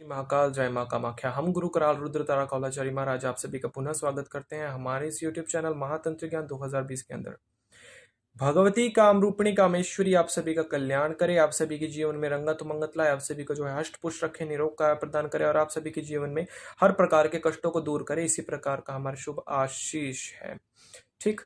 महाकाल जय माँ कामाख्या। हम गुरु कराल रुद्र तारा कौलाचारी महाराज आप सभी का पुनः स्वागत करते हैं हमारे इस YouTube चैनल महातंत्र ज्ञान 2020 के अंदर। भगवती काम रूपिणी कामेश्वरी आप सभी का कल्याण करे, आप सभी के जीवन में रंगत मंगत लाए, आप सभी को जो है हष्ट पुष्ट रखे, निरोग काया प्रदान करे और आप सभी के जीवन में हर प्रकार के कष्टों को दूर करे। इसी प्रकार का हमारा शुभ आशीष है। ठीक,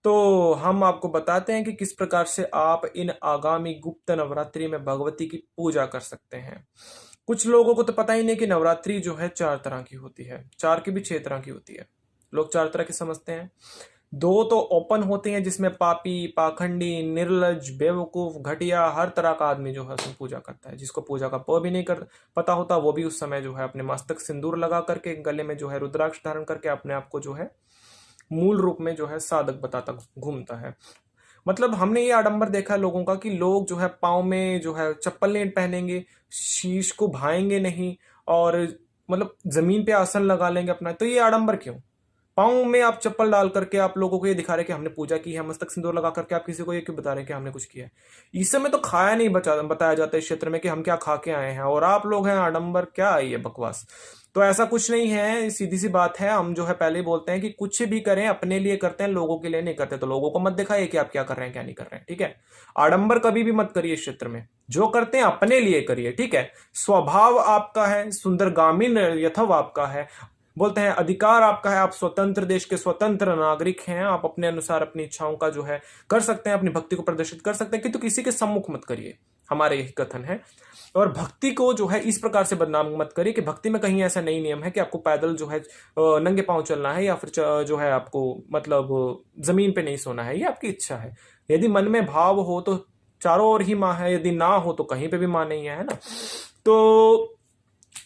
तो हम आपको बताते हैं कि किस प्रकार से आप इन आगामी गुप्त नवरात्रि में भगवती की पूजा कर सकते हैं। कुछ लोगों को तो पता ही नहीं कि नवरात्रि जो है 4 तरह की होती है, 4 की भी 6 तरह की होती है। लोग 4 तरह की समझते हैं। 2 तो ओपन होते हैं जिसमें पापी, पाखंडी, निर्लज, बेवकूफ, घटिया हर तरह का आदमी जो है उसमें पूजा करता है। जिसको पूजा का प भी नहीं कर पता होता वो भी उस समय जो है अपने मस्तक सिंदूर लगा करके, गले में जो है रुद्राक्ष धारण करके अपने आप को जो है मूल रूप में जो है साधक बताता घूमता है। मतलब हमने ये आडंबर देखा है लोगों का कि लोग जो है पाँव में जो है चप्पल नहीं पहनेंगे, शीश को भाएंगे नहीं और मतलब जमीन पे आसन लगा लेंगे अपना। तो ये आडंबर क्यों? पाँव में आप चप्पल डाल करके आप लोगों को ये दिखा रहे कि हमने पूजा की है, मस्तक सिंदूर लगा करके आप किसी को ये क्यों बता रहे कि हमने कुछ किया है? इस समय तो खाया नहीं बताया जाता है इस क्षेत्र में कि हम क्या खा के आए हैं, और आप लोग हैं आडंबर, क्या है ये बकवास? तो ऐसा कुछ नहीं है, सीधी सी बात है। हम जो है पहले ही बोलते हैं कि कुछ भी करें अपने लिए करते हैं, लोगों के लिए नहीं करते। तो लोगों को मत दिखाइए कि आप क्या कर रहे हैं क्या नहीं कर रहे हैं, ठीक है? आडंबर कभी भी मत करिए इस क्षेत्र में। जो करते हैं अपने लिए करिए, ठीक है? स्वभाव आपका है, सुंदरगामी यथव आपका है, बोलते हैं अधिकार आपका है, आप स्वतंत्र देश के स्वतंत्र नागरिक हैं, आप अपने अनुसार अपनी इच्छाओं का जो है कर सकते हैं, अपनी भक्ति को प्रदर्शित कर सकते हैं, किंतु किसी के सम्मुख मत करिए, हमारे यही कथन है। और भक्ति को जो है इस प्रकार से बदनाम मत करिए कि भक्ति में कहीं ऐसा नहीं नियम है कि आपको पैदल जो है नंगे पांव चलना है या फिर जो है आपको मतलब जमीन पे नहीं सोना है। ये आपकी इच्छा है। यदि मन में भाव हो तो चारों ओर ही माँ है, यदि ना हो तो कहीं पे भी माँ नहीं है ना? तो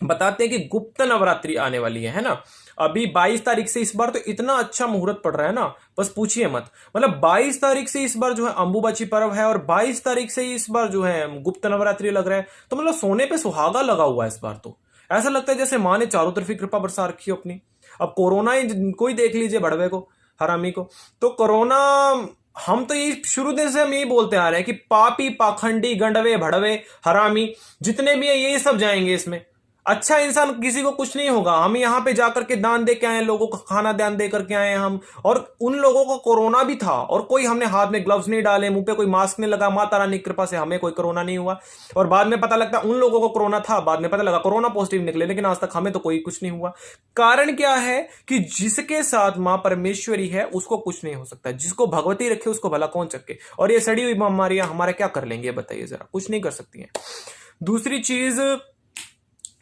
बताते हैं कि गुप्त नवरात्रि आने वाली है ना? अभी 22 तारीख से इस बार तो इतना अच्छा मुहूर्त पड़ रहा है ना, बस पूछिए मत। मतलब 22 तारीख से इस बार जो है अंबुबाची पर्व है और 22 तारीख से इस बार जो है गुप्त नवरात्रि लग रहा है। तो मतलब सोने पे सुहागा लगा हुआ है इस बार। तो ऐसा लगता है जैसे माँ ने चारों तरफ ही कृपा बरसा रखी हो अपनी। अब कोरोना को ही देख लीजिए, भड़वे को, हरामी को। तो कोरोना, हम तो यही शुरू दिन से हम यही बोलते आ रहे हैं कि पापी, पाखंडी, गंडवे, भड़वे, हरामी जितने भी है यही सब जाएंगे इसमें। अच्छा इंसान किसी को कुछ नहीं होगा। हम यहाँ पे जाकर के दान दे के आए, लोगों को खाना दान दे करके आए हम, और उन लोगों को कोरोना भी था और कोई हमने हाथ में ग्लव्स नहीं डाले, मुंह पे कोई मास्क नहीं लगा, माता रानी की कृपा से हमें कोई कोरोना नहीं हुआ। और बाद में पता लगता उन लोगों को कोरोना था, बाद में पता लगा कोरोना पॉजिटिव निकले, लेकिन आज तक हमें तो कोई कुछ नहीं हुआ। कारण क्या है कि जिसके साथ मां परमेश्वरी है उसको कुछ नहीं हो सकता। जिसको भगवती रखे उसको भला कौन चक्के। और ये सड़ी हुई बीमारियां हमारे क्या कर लेंगे बताइए जरा? कुछ नहीं कर सकती हैं। दूसरी चीज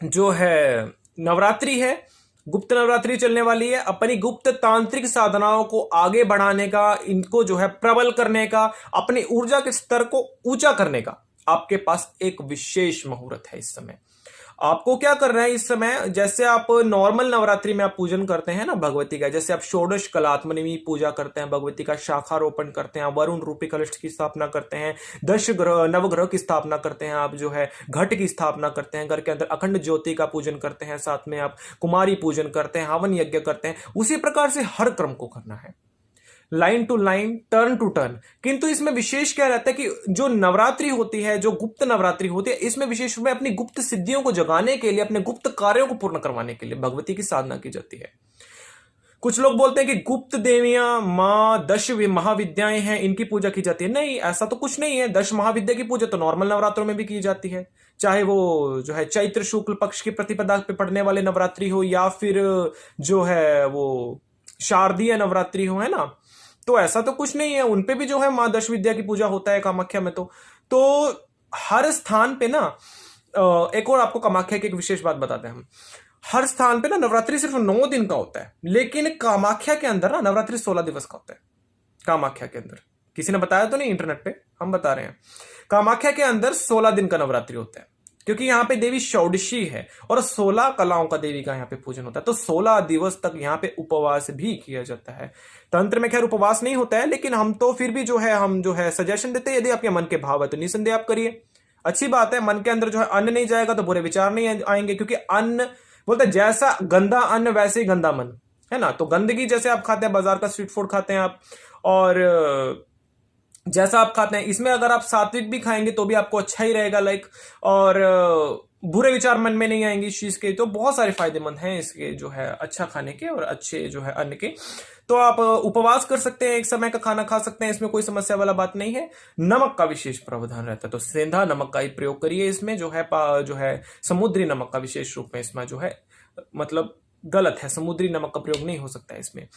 जो है नवरात्रि है, गुप्त नवरात्रि चलने वाली है। अपनी गुप्त तांत्रिक साधनाओं को आगे बढ़ाने का, इनको जो है प्रबल करने का, अपनी ऊर्जा के स्तर को ऊंचा करने का आपके पास एक विशेष मुहूर्त है इस समय। आपको क्या करना है इस समय? जैसे आप नॉर्मल नवरात्रि में आप पूजन करते हैं ना भगवती का, जैसे आप षोडश कलात्मनी पूजा करते हैं, भगवती का शाखारोपण करते हैं, वरुण रूपी कलश की स्थापना करते हैं, 10 ग्रह नवग्रह की स्थापना करते हैं, आप जो है घट की स्थापना करते हैं, घर के अंदर अखंड ज्योति का पूजन करते हैं, साथ में आप कुमारी पूजन करते हैं, हवन यज्ञ करते हैं। उसी प्रकार से हर क्रम को करना है, line to line, turn to turn. किंतु इसमें विशेष क्या रहता है कि जो नवरात्रि होती है, जो गुप्त नवरात्रि होती है, इसमें विशेष रूप में अपनी गुप्त सिद्धियों को जगाने के लिए, अपने गुप्त कार्यों को पूर्ण करवाने के लिए भगवती की साधना की जाती है। कुछ लोग बोलते हैं कि गुप्त देवियां मां 10 महाविद्याएं हैं, इनकी पूजा की जाती है। नहीं, ऐसा तो कुछ नहीं है। 10 महाविद्या की पूजा तो नॉर्मल नवरात्रों में भी की जाती है, चाहे वो जो है चैत्र शुक्ल पक्ष की प्रतिपदा पे पड़ने वाले नवरात्रि हो या फिर जो है वो शारदीय नवरात्रि हो, है ना? तो ऐसा तो कुछ नहीं है, उनपे भी जो है मां 10 विद्या की पूजा होता है कामाख्या में। तो हर स्थान पे ना एक और आपको कामाख्या की एक विशेष बात बताते हैं हम। हर स्थान पे ना नवरात्रि सिर्फ 9 दिन का होता है, लेकिन कामाख्या के अंदर ना नवरात्रि 16 दिवस का होता है। कामाख्या के अंदर किसी ने बताया तो नहीं इंटरनेट पे, हम बता रहे हैं। कामाख्या के अंदर 16 दिन का नवरात्रि होता है, क्योंकि यहाँ पे देवी षोडशी है और 16 कलाओं का देवी का यहाँ पे पूजन होता है। तो 16 दिवस तक यहाँ पे उपवास भी किया जाता है। तंत्र में खैर उपवास नहीं होता है, लेकिन हम तो फिर भी जो है हम जो है सजेशन देते हैं, यदि आपके मन के भाव है तो निसंदेह आप करिए। अच्छी बात है, मन के अंदर जो है अन्न नहीं जाएगा तो बुरे विचार नहीं आएंगे, क्योंकि अन्न बोलते हैं जैसा गंदा अन्न वैसे ही गंदा मन, है ना? तो गंदगी जैसे आप खाते हैं, बाजार का स्ट्रीट फूड खाते हैं आप, और जैसा आप खाते हैं, इसमें अगर आप सात्विक भी खाएंगे तो भी आपको अच्छा ही रहेगा, लाइक। और बुरे विचार मन में नहीं आएंगे इस चीज के। तो बहुत सारे फायदेमंद हैं इसके जो है अच्छा खाने के और अच्छे जो है अन्न के। तो आप उपवास कर सकते हैं, एक समय का खाना खा सकते हैं, इसमें कोई समस्या वाला बात नहीं है। नमक का विशेष प्रावधान रहता है, तो सेंधा नमक का ही प्रयोग करिए इसमें जो है जो है समुद्री नमक का विशेष रूप में इसमें जो है मतलब गलत है, समुद्री नमक का प्रयोग नहीं हो सकता है इसमें।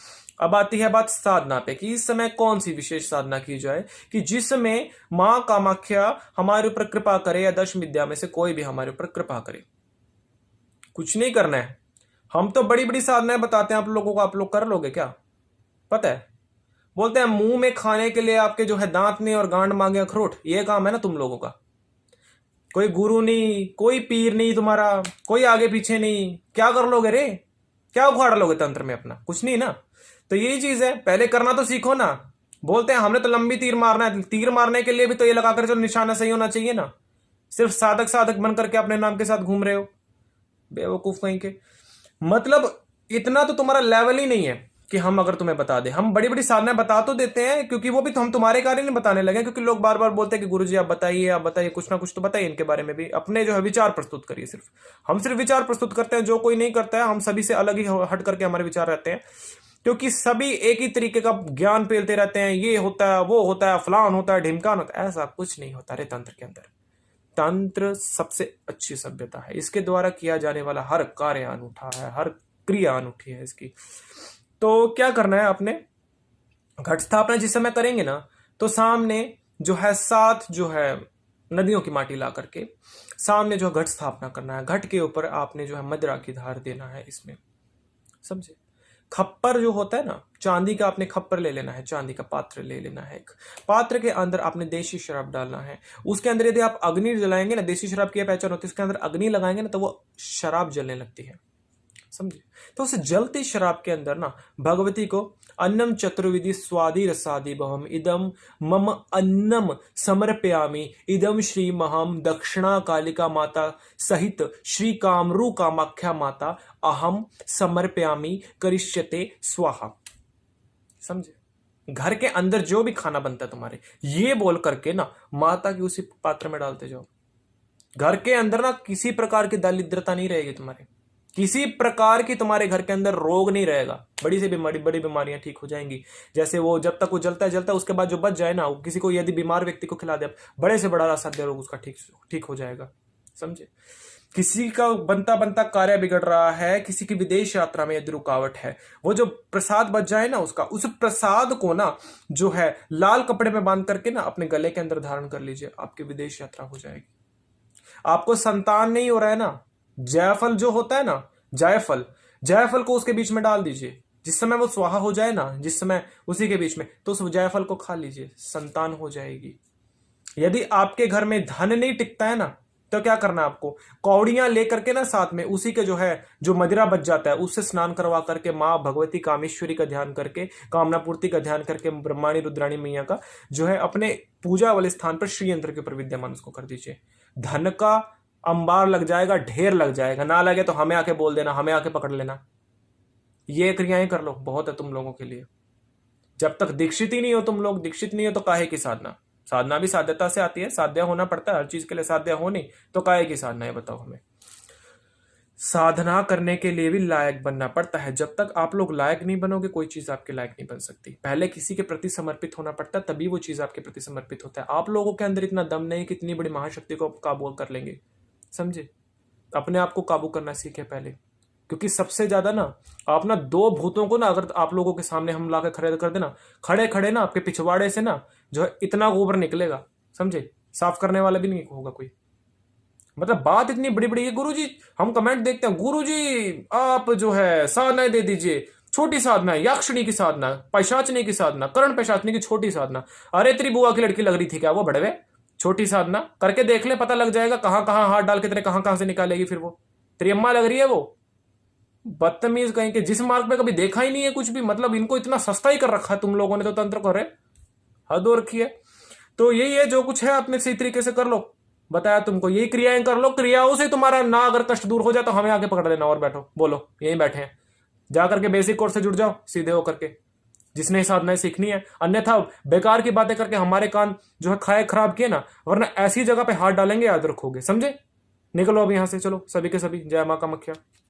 अब आती है बात साधना पे कि इस समय कौन सी विशेष साधना की जाए कि जिसमें मां कामाख्या हमारे ऊपर कृपा करे या दश विद्या में से कोई भी हमारे ऊपर कृपा करे। कुछ नहीं करना है, हम तो बड़ी बड़ी साधनाएं बताते हैं आप लोगों को, आप लोग कर लोगे क्या? पता है, बोलते हैं मुंह में खाने के लिए आपके जो है दांत नहीं और गांड मांगे अखरोट, ये काम है ना तुम लोगों का। कोई गुरु नहीं, कोई पीर नहीं तुम्हारा, कोई आगे पीछे नहीं, क्या कर लोगे रे? क्या उखाड़ लोगे तंत्र में अपना? कुछ नहीं ना। तो यही चीज है, पहले करना तो सीखो ना। बोलते हैं हमने तो लंबी तीर मारना है, तीर मारने के लिए भी तो ये लगाकर चलो निशाना सही होना चाहिए ना। सिर्फ साधक साधक बन करके अपने नाम के साथ घूम रहे हो, बेवकूफ कहीं के। मतलब इतना तो तुम्हारा लेवल ही नहीं है कि हम अगर तुम्हें बता दें। हम बड़ी बड़ी साधनाएं बता तो देते हैं, क्योंकि वो भी तो हम तुम्हारे कार्य नहीं बताने लगे, क्योंकि लोग बार बार बोलते हैं कि गुरुजी आप बताइए कुछ ना कुछ तो बताइए इनके बारे में भी, अपने जो है विचार प्रस्तुत करिए। हम सिर्फ विचार प्रस्तुत करते हैं, जो कोई नहीं करता है। हम सभी से अलग ही हट करके हमारे विचार रहते हैं, क्योंकि सभी एक ही तरीके का ज्ञान पेलते रहते हैं, ये होता है वो होता है फलान होता है ढिमकान होता है। ऐसा कुछ नहीं होता रे तंत्र के अंदर। तंत्र सबसे अच्छी सभ्यता है, इसके द्वारा किया जाने वाला हर कार्य अनूठा है, हर क्रिया अनूठी है इसकी। तो क्या करना है आपने, घट स्थापना जिस समय करेंगे ना, तो सामने जो है 7 जो है नदियों की माटी ला करके सामने जो घट स्थापना करना है। घट के ऊपर आपने जो है मदिरा की धार देना है इसमें, समझे। खप्पर जो होता है ना, चांदी का आपने खप्पर ले लेना है, चांदी का पात्र ले लेना है। एक पात्र के अंदर आपने देशी शराब डालना है। उसके अंदर यदि आप अग्नि जलाएंगे ना, देशी शराब की पहचान होती है, उसके अंदर अग्नि लगाएंगे ना तो वो शराब जलने लगती है, समझे। तो उस जलती शराब के अंदर ना भगवती को अन्नम चतुर्विधि स्वादि रसादि बहम इदम मम अन्नम समर्पयामि इदम श्री महम दक्षिणा कालिका माता सहित श्री कामरू कामाख्या माता अहम समर्पयामि करिष्यते स्वाहा, समझे। घर के अंदर जो भी खाना बनता है तुम्हारे, ये बोल करके ना माता की उसी पात्र में डालते जाओ। घर के अंदर ना किसी प्रकार की दारिद्रता नहीं रहेगी तुम्हारे, किसी प्रकार की तुम्हारे घर के अंदर रोग नहीं रहेगा। बड़ी से बड़ी बीमारियां ठीक हो जाएंगी। जैसे वो जब तक वो जलता है उसके बाद जो बच जाए ना, किसी को यदि बीमार व्यक्ति को खिला दे, बड़े से बड़ा असाध्य रोग उसका ठीक हो जाएगा, समझे। किसी का बनता कार्य बिगड़ रहा है, किसी की विदेश यात्रा में यदि रुकावट है, वो जो प्रसाद बच जाए ना उसका, उस प्रसाद को ना जो है लाल कपड़े में बांध करके ना अपने गले के अंदर धारण कर लीजिए, आपकी विदेश यात्रा हो जाएगी। आपको संतान नहीं हो रहा है ना, जायफल जो होता है ना, जायफल को उसके बीच में डाल दीजिए। जिस समय वो स्वाहा हो जाए ना, जिस समय उसी के बीच में, तो उस जायफल को खा लीजिए, संतान हो जाएगी। यदि आपके घर में धन नहीं टिकता है ना, तो क्या करना है आपको, कौड़ियां लेकर के ना साथ में उसी के जो है जो मदिरा बच जाता है उससे स्नान करवा करके माँ भगवती कामेश्वरी का ध्यान करके, कामना पूर्ति का ध्यान करके, ब्रह्माणी रुद्राणी मैया का जो है अपने पूजा वाले स्थान पर श्री यंत्र के ऊपर विद्यमान उसको कर दीजिए। धन का अंबार लग जाएगा, ढेर लग जाएगा। ना लगे तो हमें आके बोल देना, हमें आके पकड़ लेना। ये क्रियाएं कर लो, बहुत है तुम लोगों के लिए। जब तक दीक्षित ही नहीं हो तुम लोग, दीक्षित नहीं हो तो काहे की साधना। साधना भी साध्यता से आती है, साध्य होना पड़ता है हर चीज के लिए, साध्य हो नहीं तो काहे की साधना है बताओ हमें। साधना करने के लिए भी लायक बनना पड़ता है। जब तक आप लोग लायक नहीं बनोगे, कोई चीज आपके लायक नहीं बन सकती। पहले किसी के प्रति समर्पित होना पड़ता है, तभी वो चीज आपके प्रति समर्पित होता है। आप लोगों के अंदर इतना दम नहीं कि इतनी बड़ी महाशक्ति को काबू कर लेंगे, समझे। अपने आप को काबू करना सीखे पहले, क्योंकि सबसे ज्यादा ना आप ना 2 भूतों को ना अगर आप लोगों के सामने हम लाकर खड़े कर देना, खड़े खड़े ना आपके पिछवाड़े से ना जो है इतना गोबर निकलेगा, समझे। साफ करने वाला भी नहीं होगा कोई। मतलब बात इतनी बड़ी बड़ी है। गुरुजी हम कमेंट देखते हैं, गुरुजी आप जो है साधनाएं दे दीजिए, छोटी साधना, याक्षिणी की साधना, पैशाचनी की साधना, कर्ण पैशाचनी की छोटी साधना। अरे तेरी बुआ की लड़की लग रही थी क्या वो बड़वे? छोटी साधना करके देख ले, पता लग जाएगा कहां कहां हाथ डाल के तेरे कहां कहां से निकालेगी फिर वो। तेरी अम्मा लग रही है वो। बदतमीज कहीं के, जिस मार्ग पे कभी देखा ही नहीं है कुछ भी। मतलब इनको इतना सस्ता ही कर रखा है तुम लोगों ने तो तंत्र को, रे हद हो रखी है। तो यही है, जो कुछ है अपने सही तरीके से कर लो। बताया तुमको, यही क्रियाएं कर लो, क्रियाओं से तुम्हारा ना अगर कष्ट दूर हो जाए तो हमें आके पकड़ लेना और बैठो, बोलो यहीं बैठे हैं। जाकर के बेसिक कोर्स से जुड़ जाओ सीधे होकर के, जिसने साधनाएं सीखनी है। अन्यथा बेकार की बातें करके हमारे कान जो है खाए खराब किए ना, वरना ऐसी जगह पे हाथ डालेंगे याद रखोगे, समझे। निकलो अब यहाँ से, चलो सभी के सभी, जय माँ कामाख्या।